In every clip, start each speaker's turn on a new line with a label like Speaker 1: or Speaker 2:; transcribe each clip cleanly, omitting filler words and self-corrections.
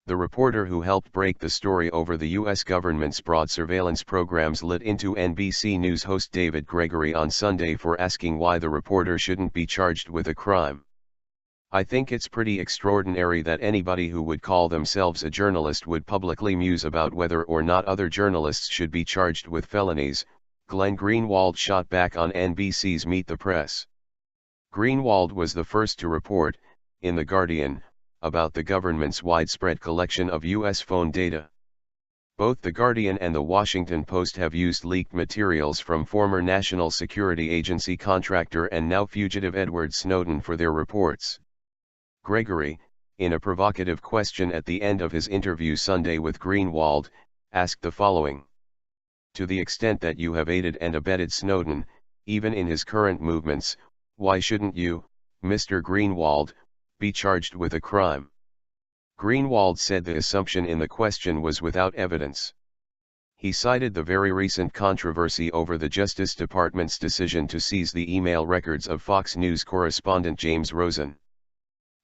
Speaker 1: The reporter who helped break the story over the U.S. government's broad surveillance programs lit into NBC News host David Gregory on Sunday for asking why the reporter shouldn't be charged with a crime. "I think it's pretty extraordinary that anybody who would call themselves a journalist would publicly muse about whether or not other journalists should be charged with felonies," Glenn Greenwald shot back on NBC's Meet the Press. Greenwald was the first to report, in The Guardian, about the government's widespread collection of U.S. phone data. Both The Guardian and The Washington Post have used leaked materials from former National Security Agency contractor and now fugitive Edward Snowden for their reports. Gregory, in a provocative question at the end of his interview Sunday with Greenwald, asked the following: "To the extent that you have aided and abetted Snowden, even in his current movements, why shouldn't you, Mr. Greenwald, be charged with a crime?" Greenwald said the assumption in the question was without evidence. He cited the very recent controversy over the Justice Department's decision to seize the email records of Fox News correspondent James Rosen.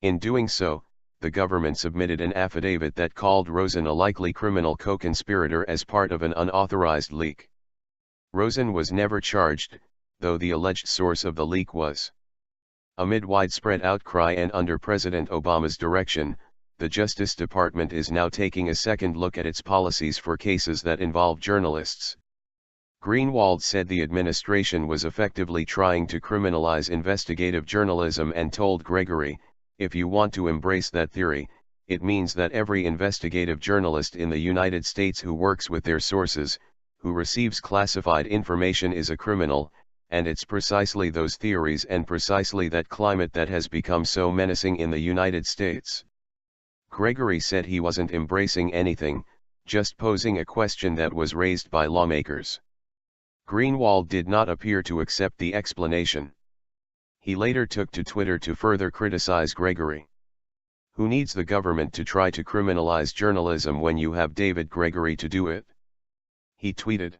Speaker 1: In doing so, the government submitted an affidavit that called Rosen a likely criminal co-conspirator as part of an unauthorized leak. Rosen was never charged, though the alleged source of the leak was. Amid widespread outcry and under President Obama's direction, the Justice Department is now taking a second look at its policies for cases that involve journalists. Greenwald said the administration was effectively trying to criminalize investigative journalism and told Gregory, "If you want to embrace that theory, it means that every investigative journalist in the United States who works with their sources, who receives classified information is a criminal, and it's precisely those theories and precisely that climate that has become so menacing in the United States." Gregory said he wasn't embracing anything, just posing a question that was raised by lawmakers. Greenwald did not appear to accept the explanation. He later took to Twitter to further criticize Gregory. "Who needs the government to try to criminalize journalism when you have David Gregory to do it?" he tweeted.